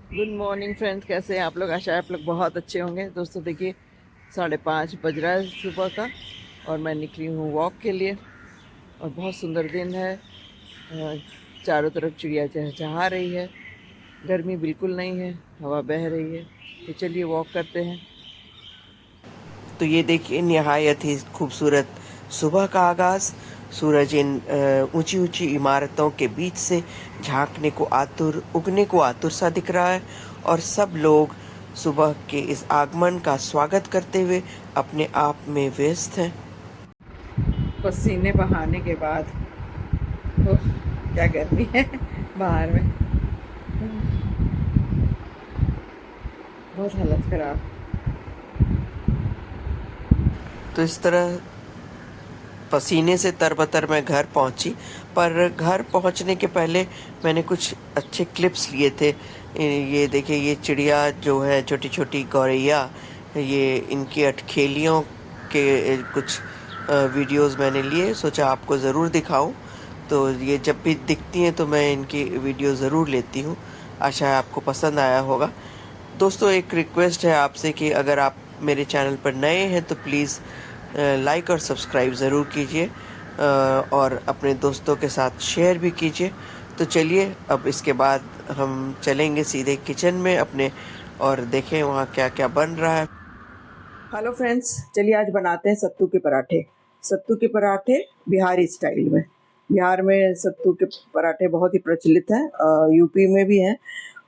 Good morning friends, कैसे हैं आप लोग। आशा है आप लोग बहुत अच्छे होंगे। दोस्तों देखिए, 5:30 बज रहा है सुबह का और मैं निकली हूँ वॉक के लिए। और बहुत सुंदर दिन है। चारों तरफ चिड़िया चहचहा रही है। गर्मी बिल्कुल नहीं है, हवा बह रही है। तो चलिए वॉक करते हैं। तो ये देखिए निहायत ही खूबसूरत सुबह का आगाज। सूरज इन ऊंची ऊंची इमारतों के बीच से झांकने को आतुर, उगने को आतुर सा दिख रहा है। और सब लोग सुबह के इस आगमन का स्वागत करते हुए अपने आप में व्यस्त हैं। पसीने बहाने के बाद ओह, क्या गर्मी है बाहर में। बहुत हालत खराब। तो इस तरह पसीने से तरबतर मैं घर पहुंची। पर घर पहुंचने के पहले मैंने कुछ अच्छे क्लिप्स लिए थे। ये देखिए, ये चिड़िया जो है, छोटी छोटी गौरैया, ये इनकी अटखेलियों के कुछ वीडियोस मैंने लिए, सोचा आपको ज़रूर दिखाऊं। तो ये जब भी दिखती हैं तो मैं इनकी वीडियो ज़रूर लेती हूँ। आशा है आपको पसंद आया होगा। दोस्तों, एक रिक्वेस्ट है आपसे कि अगर आप मेरे चैनल पर नए हैं तो प्लीज़ लाइक और सब्सक्राइब ज़रूर कीजिए, और अपने दोस्तों के साथ शेयर भी कीजिए। तो चलिए, अब इसके बाद हम चलेंगे सीधे किचन में अपने और देखें वहाँ क्या क्या बन रहा है। हेलो फ्रेंड्स, चलिए आज बनाते हैं सत्तू के पराठे। सत्तू के पराठे बिहारी स्टाइल में। बिहार में सत्तू के पराठे बहुत ही प्रचलित हैं, यूपी में भी हैं,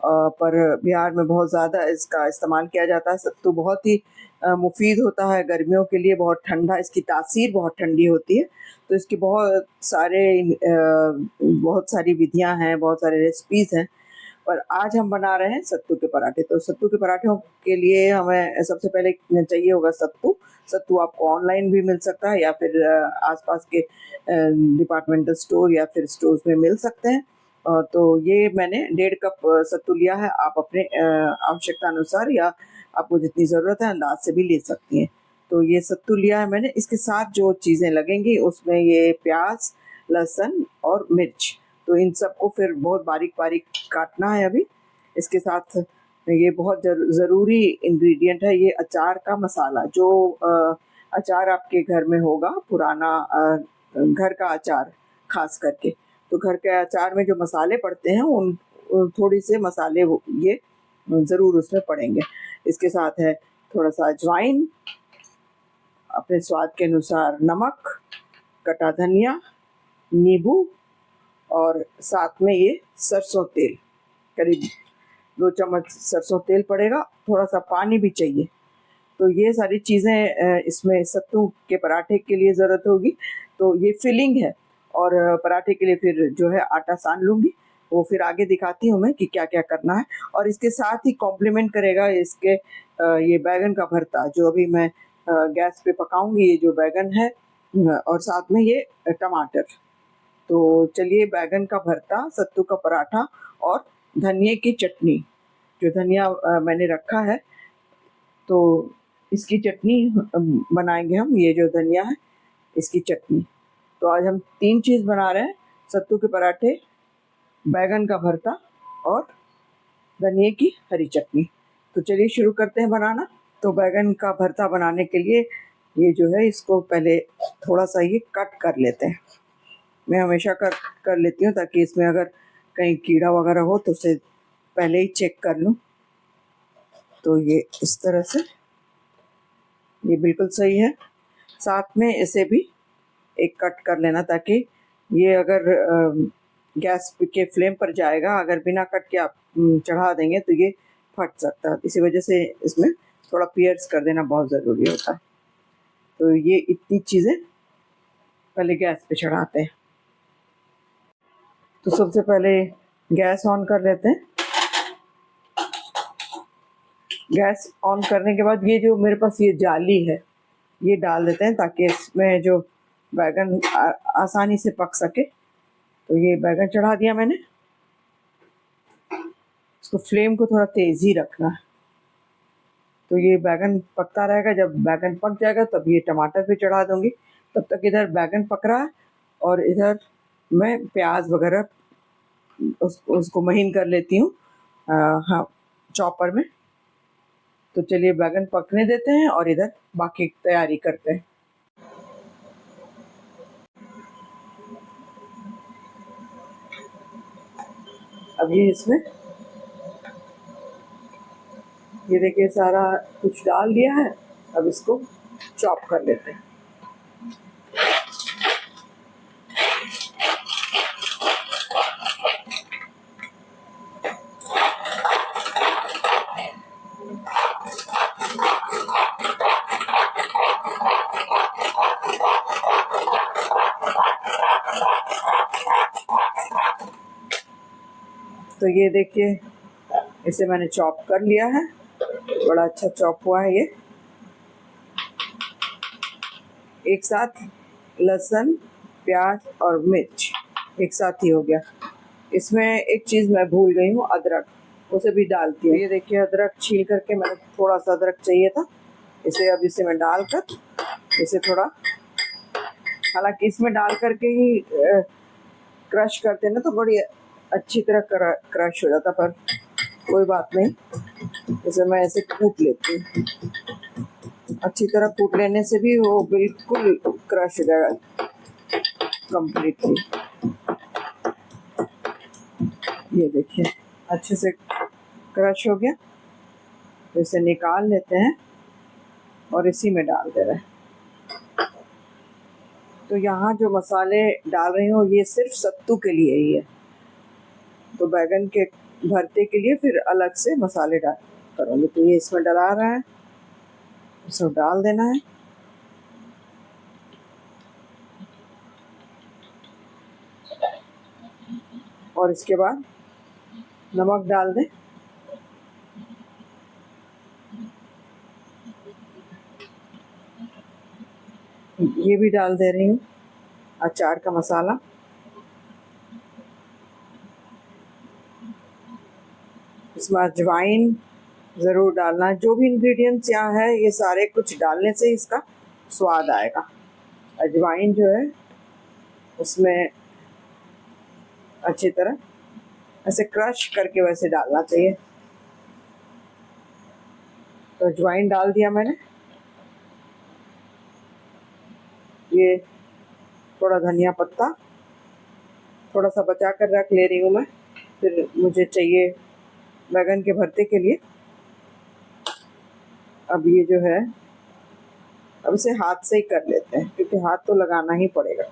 पर बिहार में बहुत ज़्यादा इसका इस्तेमाल किया जाता है। सत्तू बहुत ही मुफीद होता है गर्मियों के लिए, बहुत ठंडा, इसकी तासीर बहुत ठंडी होती है। तो इसकी बहुत सारी विधियां हैं, बहुत सारे रेसिपीज़ हैं। पर आज हम बना रहे हैं सत्तू के पराठे। तो सत्तू के पराठों के लिए हमें सबसे पहले चाहिए होगा सत्तू। सत्तू आपको ऑनलाइन भी मिल सकता है या फिर आसपास के डिपार्टमेंटल स्टोर या फिर स्टोर्स में मिल सकते हैं। तो ये मैंने 1.5 कप सत्तू लिया है। आप अपने आवश्यकता अनुसार या आपको जितनी ज़रूरत है अंदाज से भी ले सकती हैं। तो ये सत्तू लिया है मैंने। इसके साथ जो चीज़ें लगेंगी उसमें ये प्याज, लहसुन और मिर्च। तो इन सबको फिर बहुत बारीक बारीक काटना है अभी। इसके साथ ये बहुत ज़रूरी इंग्रेडिएंट है, ये अचार का मसाला। जो अचार आपके घर में होगा, पुराना घर का अचार खास करके, तो घर के अचार में जो मसाले पड़ते हैं उन थोड़ी से मसाले ये ज़रूर उसमें पड़ेंगे। इसके साथ है थोड़ा सा अजवाइन, अपने स्वाद के अनुसार नमक, कटा धनिया, नींबू, और साथ में ये सरसों तेल, करीब 2 चम्मच सरसों तेल पड़ेगा। थोड़ा सा पानी भी चाहिए। तो ये सारी चीज़ें इसमें सत्तू के पराठे के लिए ज़रूरत होगी। तो ये फिलिंग है। और पराठे के लिए फिर जो है आटा सान लूँगी, वो फिर आगे दिखाती हूँ मैं कि क्या क्या करना है। और इसके साथ ही कॉम्प्लीमेंट करेगा इसके ये बैगन का भरता, जो अभी मैं गैस पे पकाऊंगी। ये जो बैगन है और साथ में ये टमाटर। तो चलिए, बैगन का भरता, सत्तू का पराठा और धनिए की चटनी। जो धनिया मैंने रखा है, तो इसकी चटनी बनाएंगे हम। ये जो धनिया है, इसकी चटनी। तो आज हम 3 चीज़ बना रहे हैं: सत्तू के पराठे, बैगन का भरता और धनिए की हरी चटनी। तो चलिए शुरू करते हैं बनाना। तो बैगन का भरता बनाने के लिए ये जो है, इसको पहले थोड़ा सा ये कट कर लेते हैं। मैं हमेशा कर कर लेती हूँ ताकि इसमें अगर कहीं कीड़ा वगैरह हो तो उसे पहले ही चेक कर लूँ। तो ये इस तरह से ये बिल्कुल सही है। साथ में इसे भी एक कट कर लेना, ताकि ये अगर गैस के फ्लेम पर जाएगा, अगर बिना कट के आप चढ़ा देंगे तो ये फट सकता है। इसी वजह से इसमें थोड़ा पियर्स कर देना बहुत ज़रूरी होता है। तो ये इतनी चीज़ें पहले गैस पे चढ़ाते हैं। तो सबसे पहले गैस ऑन कर लेते हैं। गैस ऑन करने के बाद ये जो मेरे पास ये जाली है, ये डाल देते हैं ताकि इसमें जो बैगन आसानी से पक सके। तो ये बैगन चढ़ा दिया मैंने। इसको फ्लेम को थोड़ा तेज़ ही रखना है। तो ये बैगन पकता रहेगा। जब बैगन पक जाएगा तब ये टमाटर भी चढ़ा दूँगी। तब तक इधर बैगन पक रहा है और इधर मैं प्याज वगैरह उसको महीन कर लेती हूँ। हाँ, चॉपर में। तो चलिए बैगन पकने देते हैं और इधर बाकी तैयारी करते हैं। अब ये इसमें ये देखिए सारा कुछ डाल दिया है। अब इसको चॉप कर लेते हैं। तो ये देखिए इसे मैंने चॉप कर लिया है। बड़ा अच्छा चॉप हुआ है ये। एक साथ लहसुन, प्याज और मिर्च एक साथ ही हो गया। इसमें एक चीज़ मैं भूल गई हूँ, अदरक, उसे भी डालती हूँ। ये देखिए अदरक छील करके मैंने थोड़ा सा अदरक चाहिए था, इसे अब इसे मैं डालकर इसे थोड़ा, हालांकि इसमें डाल करके ही क्रश करते ना तो बड़ी अच्छी तरह क्रश हो जाता, पर कोई बात नहीं, इसे मैं ऐसे कूट लेती हूँ। अच्छी तरह कूट लेने से भी वो बिल्कुल क्रश हो जाएगा कंप्लीटली। ये देखिए अच्छे से क्रश हो गया। तो इसे निकाल लेते हैं और इसी में डाल दे रहे हैं। तो यहाँ जो मसाले डाल रही हूँ ये सिर्फ सत्तू के लिए ही है। तो बैगन के भरते के लिए फिर अलग से मसाले डाल करूँगी। तो ये इसमें डला रहा है, इसको डाल देना है। और इसके बाद नमक डाल दें। ये भी डाल दे रही हूँ अचार का मसाला। इसमें अजवाइन ज़रूर डालना। जो भी इंग्रेडिएंट्स यहाँ है ये सारे कुछ डालने से इसका स्वाद आएगा। अजवाइन जो है उसमें अच्छी तरह ऐसे क्रश करके वैसे डालना चाहिए। तो अजवाइन डाल दिया मैंने। ये थोड़ा धनिया पत्ता थोड़ा सा बचा कर रख ले रही हूँ मैं, फिर मुझे चाहिए बैगन के भरते के लिए। अब ये जो है अब इसे हाथ से ही कर लेते हैं क्योंकि हाथ तो लगाना ही पड़ेगा।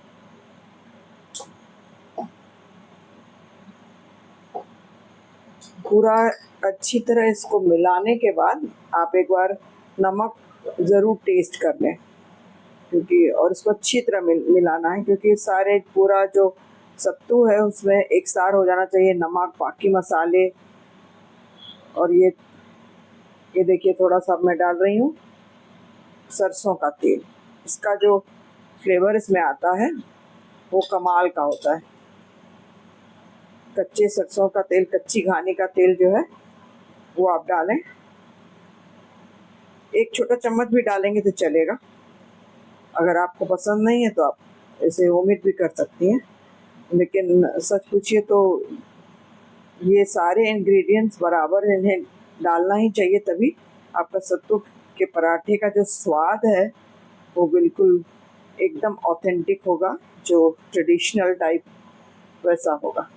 पूरा अच्छी तरह इसको मिलाने के बाद आप एक बार नमक ज़रूर टेस्ट कर लें, क्योंकि और इसको अच्छी तरह मिलाना है, क्योंकि सारे पूरा जो सत्तू है उसमें एक सार हो जाना चाहिए, नमक, बाकी मसाले। और ये देखिए थोड़ा सा मैं डाल रही हूँ सरसों का तेल। इसका जो फ्लेवर इसमें आता है वो कमाल का होता है। कच्चे सरसों का तेल, कच्ची घानी का तेल जो है वो आप डालें। एक छोटा चम्मच भी डालेंगे तो चलेगा। अगर आपको पसंद नहीं है तो आप इसे ओमिट भी कर सकती हैं। लेकिन सच पूछिए तो ये सारे इंग्रेडिएंट्स बराबर इन्हें डालना ही चाहिए, तभी आपका सत्तू के पराठे का जो स्वाद है वो बिल्कुल एकदम ऑथेंटिक होगा, जो ट्रेडिशनल टाइप वैसा होगा।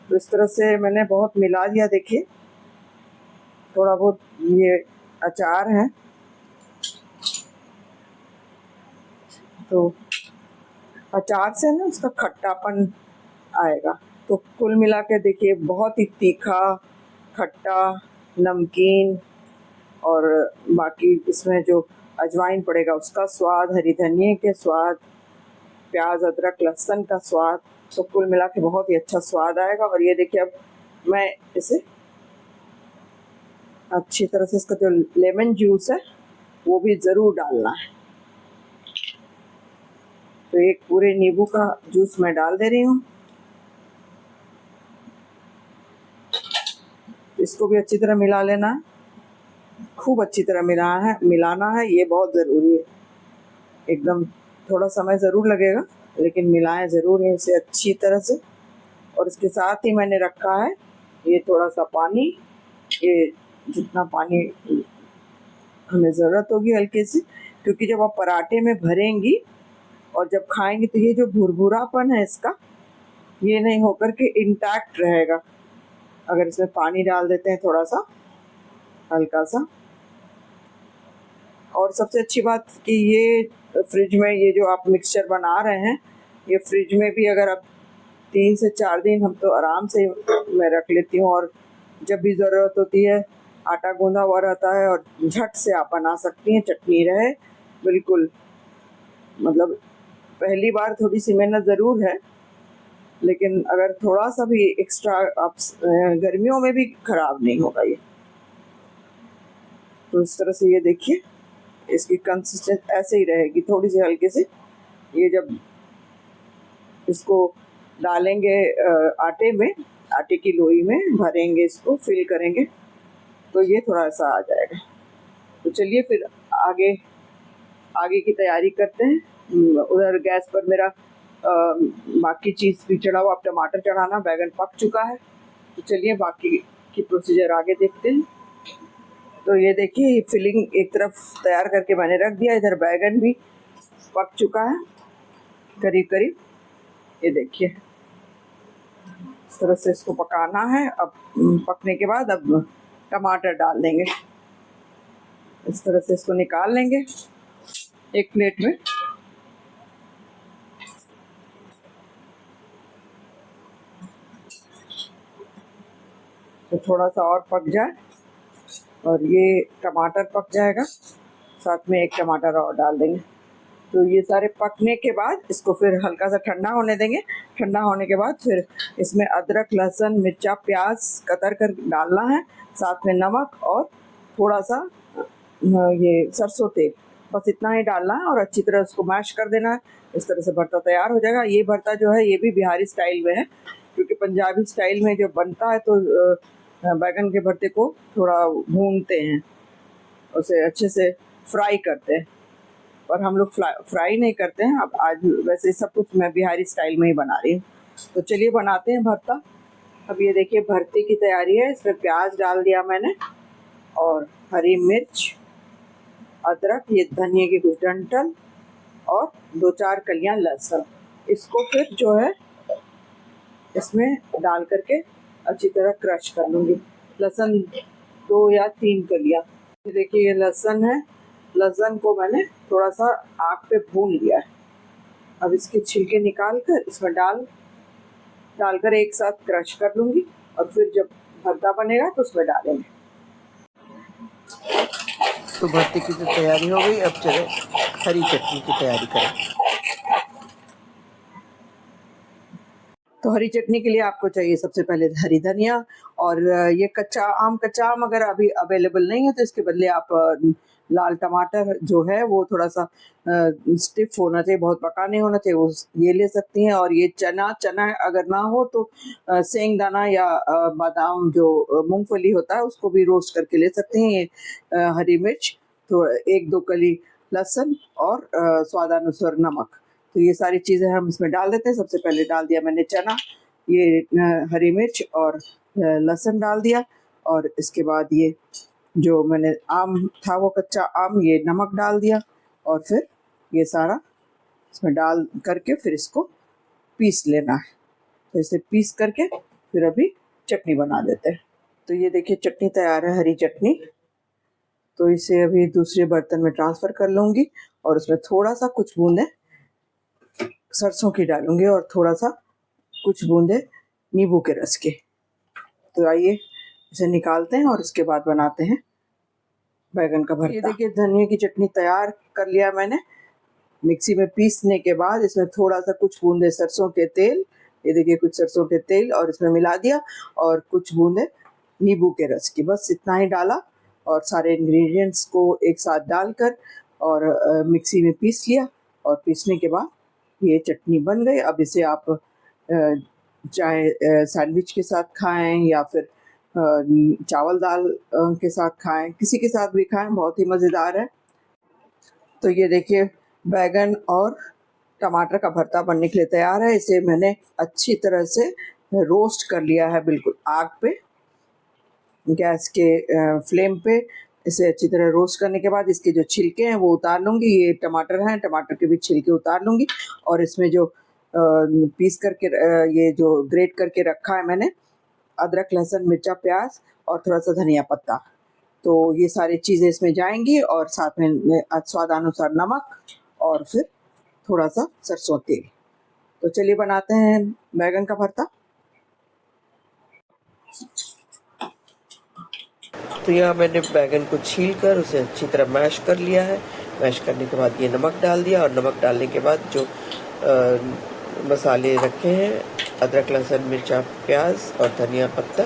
तो इस तरह से मैंने बहुत मिला दिया। देखिए थोड़ा बहुत ये अचार है तो अचार से ना उसका खट्टापन आएगा। तो कुल मिला के देखिए बहुत ही तीखा, खट्टा, नमकीन और बाकी इसमें जो अजवाइन पड़ेगा उसका स्वाद, हरी धनिया के स्वाद, प्याज, अदरक, लहसुन का स्वाद, तो कुल मिला के बहुत ही अच्छा स्वाद आएगा। और ये देखिए अब मैं इसे अच्छी तरह से, इसका जो लेमन जूस है वो भी ज़रूर डालना है। तो एक पूरे नींबू का जूस मैं डाल दे रही हूँ। इसको भी अच्छी तरह मिला लेना है, खूब अच्छी तरह मिलाना है। ये बहुत ज़रूरी है। एकदम थोड़ा समय ज़रूर लगेगा लेकिन मिलाएं ज़रूर है इसे अच्छी तरह से। और इसके साथ ही मैंने रखा है ये थोड़ा सा पानी, ये जितना पानी हमें ज़रूरत होगी हल्के से, क्योंकि जब आप पराठे में भरेंगी और जब खाएंगी तो ये जो भुरभुरापन है इसका, ये नहीं होकर के इंटैक्ट रहेगा। अगर इसमें पानी डाल देते हैं थोड़ा सा हल्का सा। और सबसे अच्छी बात कि ये फ्रिज में ये जो आप मिक्सचर बना रहे हैं, ये फ्रिज में भी अगर आप 3 से 4 दिन, हम तो आराम से मैं रख लेती हूँ, और जब भी ज़रूरत होती है आटा गूंदा हुआ रहता है और झट से आप बना सकती हैं। चटनी रहे बिल्कुल, मतलब पहली बार थोड़ी सी मेहनत ज़रूर है, लेकिन अगर थोड़ा सा भी एक्स्ट्रा आप गर्मियों में भी ख़राब नहीं होगा ये। तो इस तरह से ये देखिए, इसकी कंसिस्टेंस ऐसे ही रहेगी, थोड़ी सी हल्के से। ये जब इसको डालेंगे आटे में, आटे की लोई में भरेंगे, इसको फिल करेंगे, तो ये थोड़ा सा आ जाएगा। तो चलिए फिर आगे की तैयारी करते हैं। उधर गैस पर मेरा बाकी चीज़ भी चढ़ा हुआ, अब टमाटर चढ़ाना, बैगन पक चुका है। तो चलिए बाकी की प्रोसीजर आगे देखते हैं। तो ये देखिए, फिलिंग एक तरफ तैयार करके मैंने रख दिया, इधर बैगन भी पक चुका है करीब करीब। ये देखिए, इस तरह से इसको पकाना है। अब पकने के बाद अब टमाटर डाल देंगे, इस तरह से इसको निकाल लेंगे एक प्लेट में। तो थोड़ा सा और पक जाए और ये टमाटर पक जाएगा, साथ में एक टमाटर और डाल देंगे। तो ये सारे पकने के बाद इसको फिर हल्का सा ठंडा होने देंगे। ठंडा होने के बाद फिर इसमें अदरक, लहसुन, मिर्चा, प्याज कतर कर डालना है, साथ में नमक और थोड़ा सा ये सरसों तेल, बस इतना ही डालना है और अच्छी तरह उसको मैश कर देना है। इस तरह से भरता तैयार हो जाएगा। ये भरता जो है ये भी बिहारी स्टाइल में है, क्योंकि पंजाबी स्टाइल में जो बनता है तो बैगन के भरते को थोड़ा भूनते हैं, उसे अच्छे से फ्राई करते हैं, और हम लोग फ्राई नहीं करते हैं। अब आज वैसे सब कुछ मैं बिहारी स्टाइल में ही बना रही हूँ। तो चलिए बनाते हैं भरता। अब ये देखिए भरते की तैयारी है। इसमें प्याज डाल दिया मैंने, और हरी मिर्च, अदरक, ये धनिया की कुछ डंठल, और 2-4 कलियां लहसुन। इसको फिर जो है इसमें डाल करके अच्छी तरह क्रश कर लूँगी। लहसुन 2 या 3 कलियां। ये देखिए ये लहसुन है, लहसुन को मैंने थोड़ा सा आग पे भून लिया है। अब इसके छिलके निकाल कर इसमें डालकर एक साथ क्रश कर लूँगी, और फिर जब भरता बनेगा तो उसमें डालेंगे। तो भरते की तो तैयारी हो गई, अब चले हरी चटनी की तैयारी करें। तो हरी चटनी के लिए आपको चाहिए सबसे पहले हरी धनिया, और ये कच्चा आम अगर अभी अवेलेबल नहीं है तो इसके बदले आप लाल टमाटर जो है वो थोड़ा सा स्टिफ होना चाहिए, बहुत पका नहीं होना चाहिए, वो ये ले सकती हैं। और ये चना अगर ना हो तो सेंग दाना या बादाम जो मूंगफली होता है उसको भी रोस्ट करके ले सकते हैं। ये हरी मिर्च, तो 1-2 कली लहसुन, और स्वादानुसार नमक। तो ये सारी चीज़ें हम इसमें डाल देते हैं। सबसे पहले डाल दिया मैंने चना, ये हरी मिर्च और लहसुन डाल दिया, और इसके बाद ये जो मैंने आम था वो कच्चा आम, ये नमक डाल दिया, और फिर ये सारा इसमें डाल करके फिर इसको पीस लेना है। तो इसे पीस करके फिर अभी चटनी बना देते हैं। तो ये देखिए चटनी तैयार है, हरी चटनी। तो इसे अभी दूसरे बर्तन में ट्रांसफ़र कर लूँगी, और उसमें थोड़ा सा कुछ बूंदे सरसों की डालूंगी, और थोड़ा सा कुछ बूंदे नींबू के रस के। तो आइए इसे निकालते हैं और इसके बाद बनाते हैं बैगन का भरता। ये देखिए धनिया की चटनी तैयार कर लिया मैंने। मिक्सी में पीसने के बाद इसमें थोड़ा सा कुछ बूंदे सरसों के तेल, ये देखिए कुछ सरसों के तेल और इसमें मिला दिया, और कुछ बूंदे नींबू के रस की, बस इतना ही डाला, और सारे इंग्रेडिएंट्स को एक साथ डालकर और मिक्सी में पीस लिया। और पीसने के बाद ये चटनी बन गई। अब इसे आप चाहे सैंडविच के साथ खाएं या फिर चावल दाल के साथ खाएं, किसी के साथ भी खाएं, बहुत ही मज़ेदार है। तो ये देखिए बैगन और टमाटर का भरता बनने के लिए तैयार है। इसे मैंने अच्छी तरह से रोस्ट कर लिया है, बिल्कुल आग पे। गैस के फ्लेम पे इसे अच्छी तरह रोस्ट करने के बाद इसके जो छिलके हैं वो उतार लूँगी। ये टमाटर हैं, टमाटर के भी छिलके उतार लूँगी और इसमें जो पीस करके ये जो ग्रेट करके रखा है मैंने अदरक, लहसुन, मिर्चा, प्याज और थोड़ा-सा धनिया पत्ता, तो ये सारी चीज़ें इसमें जाएँगी और साथ में स्वादानुसार नमक और फिर थोड़ा-सा सरसों तेल। तो चलिए बनाते हैं बैंगन का भरता। तो यहाँ मैंने बैंगन को छील कर उसे अच्छी तरह मैश कर लिया है। मैश करने के बाद ये नमक डाल दिया और नमक डालने के बाद जो मसाले रखे हैं अदरक, लहसुन, मिर्चा, प्याज और धनिया पत्ता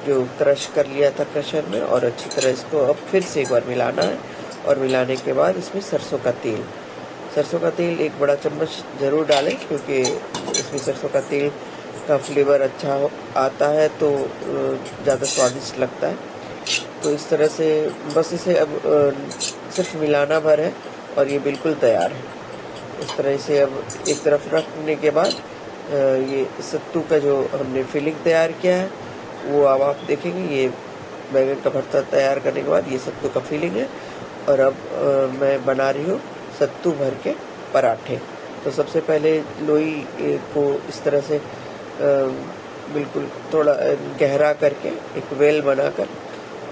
जो क्रश कर लिया था क्रशर में, और अच्छी तरह इसको अब फिर से एक बार मिलाना है। और मिलाने के बाद इसमें सरसों का तेल 1 बड़ा चम्मच ज़रूर डालें, क्योंकि इसमें सरसों का तेल का फ्लेवर अच्छा आता है तो ज़्यादा स्वादिष्ट लगता है। तो इस तरह से बस इसे अब सिर्फ मिलाना भर है और ये बिल्कुल तैयार है। इस तरह से अब एक तरफ रखने के बाद ये सत्तू का जो हमने फिलिंग तैयार किया है वो अब आप देखेंगे। ये बैंगन का भरता तैयार करने के बाद ये सत्तू का फिलिंग है। और अब मैं बना रही हूँ सत्तू भर के पराठे। तो सबसे पहले लोई को इस तरह से बिल्कुल थोड़ा गहरा करके एक वेल बनाकर,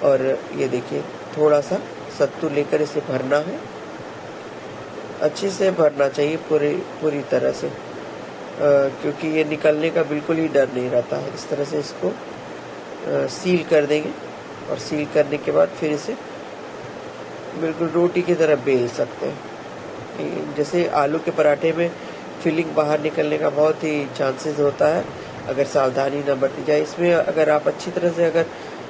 और ये देखिए थोड़ा सा सत्तू लेकर इसे भरना है। अच्छे से भरना चाहिए पूरी तरह से, क्योंकि ये निकलने का बिल्कुल ही डर नहीं रहता है। इस तरह से इसको सील कर देंगे और सील करने के बाद फिर इसे बिल्कुल रोटी की तरह बेल सकते हैं। जैसे आलू के पराठे में फिलिंग बाहर निकलने का बहुत ही चांसेस होता है अगर सावधानी न बरती जाए। इसमें अगर आप अच्छी तरह से अगर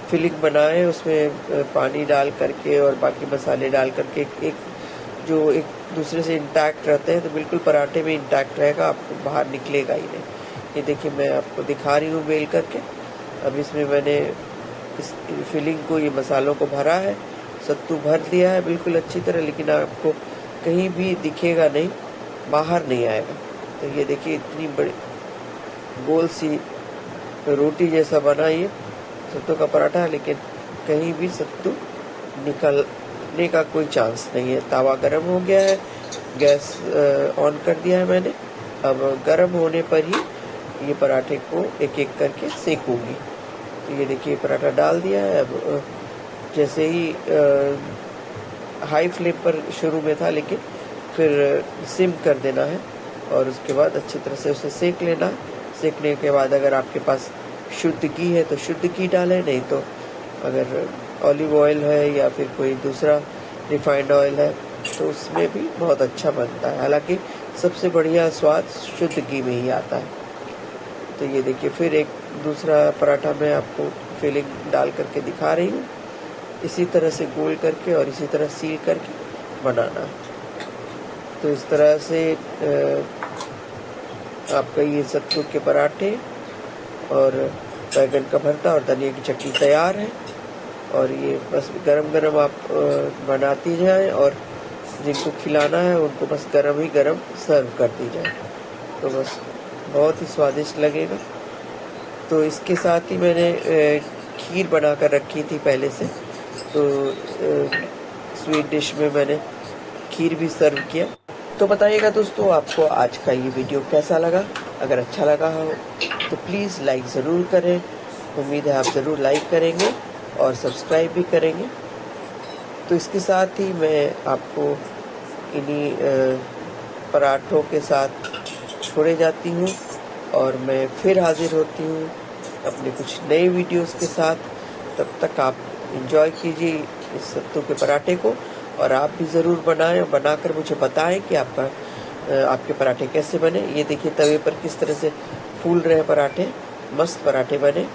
फिलिंग बनाएं, उसमें पानी डाल करके और बाकी मसाले डाल करके एक दूसरे से इंटैक्ट रहते हैं, तो बिल्कुल पराठे में इंटैक्ट रहेगा, आपको बाहर निकलेगा ही नहीं। ये देखिए मैं आपको दिखा रही हूँ बेल करके। अब इसमें मैंने इस फिलिंग को, ये मसालों को भरा है, सत्तू भर दिया है बिल्कुल अच्छी तरह, लेकिन आपको कहीं भी दिखेगा नहीं, बाहर नहीं आएगा। तो ये देखिए इतनी बड़ी गोल सी रोटी जैसा बना ये सत्तू का पराठा है, लेकिन कहीं भी सत्तू निकलने का कोई चांस नहीं है। तावा गरम हो गया है, गैस ऑन कर दिया है मैंने। अब गरम होने पर ही ये पराठे को एक एक करके सेकूंगी। तो ये देखिए पराठा डाल दिया है। अब जैसे ही हाई फ्लेम पर शुरू में था, लेकिन फिर सिम कर देना है और उसके बाद अच्छी तरह से उसे सेक लेना है। सेकने के बाद अगर आपके पास शुद्ध घी है तो शुद्ध घी डालें, नहीं तो अगर ऑलिव ऑयल है या फिर कोई दूसरा रिफाइंड ऑयल है तो उसमें भी बहुत अच्छा बनता है। हालांकि सबसे बढ़िया स्वाद शुद्ध घी में ही आता है। तो ये देखिए फिर एक दूसरा पराठा मैं आपको फिलिंग डाल करके दिखा रही हूँ। इसी तरह से गोल करके और इसी तरह सील करके बनाना। तो इस तरह से आपका ये सत्तू के पराठे और बैंगन का भरता और धनिया की चटनी तैयार है। और ये बस गरम गरम आप बनाती जाएं और जिनको खिलाना है उनको बस गरम ही गरम सर्व कर दी जाए, तो बस बहुत ही स्वादिष्ट लगेगा। तो इसके साथ ही मैंने खीर बना कर रखी थी पहले से, तो स्वीट डिश में मैंने खीर भी सर्व किया। तो बताइएगा दोस्तों आपको आज का ये वीडियो कैसा लगा। अगर अच्छा लगा हो तो प्लीज़ लाइक ज़रूर करें। उम्मीद है आप ज़रूर लाइक करेंगे और सब्सक्राइब भी करेंगे। तो इसके साथ ही मैं आपको इन्हीं पराठों के साथ छोड़े जाती हूँ और मैं फिर हाजिर होती हूँ अपने कुछ नए वीडियोस के साथ। तब तक आप एंजॉय कीजिए इस सत्तू के पराठे को, और आप भी ज़रूर बनाएं और बनाकर मुझे बताएं कि आपके पराठे कैसे बने। ये देखिए तवे पर किस तरह से फूल रहे पराठे, मस्त पराठे बने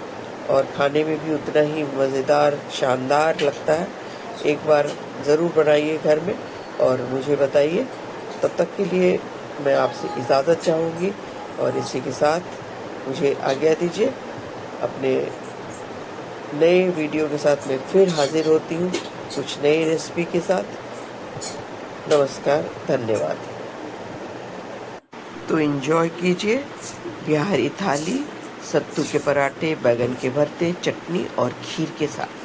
और खाने में भी उतना ही मज़ेदार शानदार लगता है। एक बार ज़रूर बनाइए घर में और मुझे बताइए। तब तक के लिए मैं आपसे इजाज़त चाहूँगी और इसी के साथ मुझे आज्ञा दीजिए। अपने नए वीडियो के साथ मैं फिर हाजिर होती हूँ कुछ नई रेसिपी के साथ। नमस्कार, धन्यवाद। तो एंजॉय कीजिए बिहारी थाली, सत्तू के पराठे, बैगन के भरते, चटनी और खीर के साथ।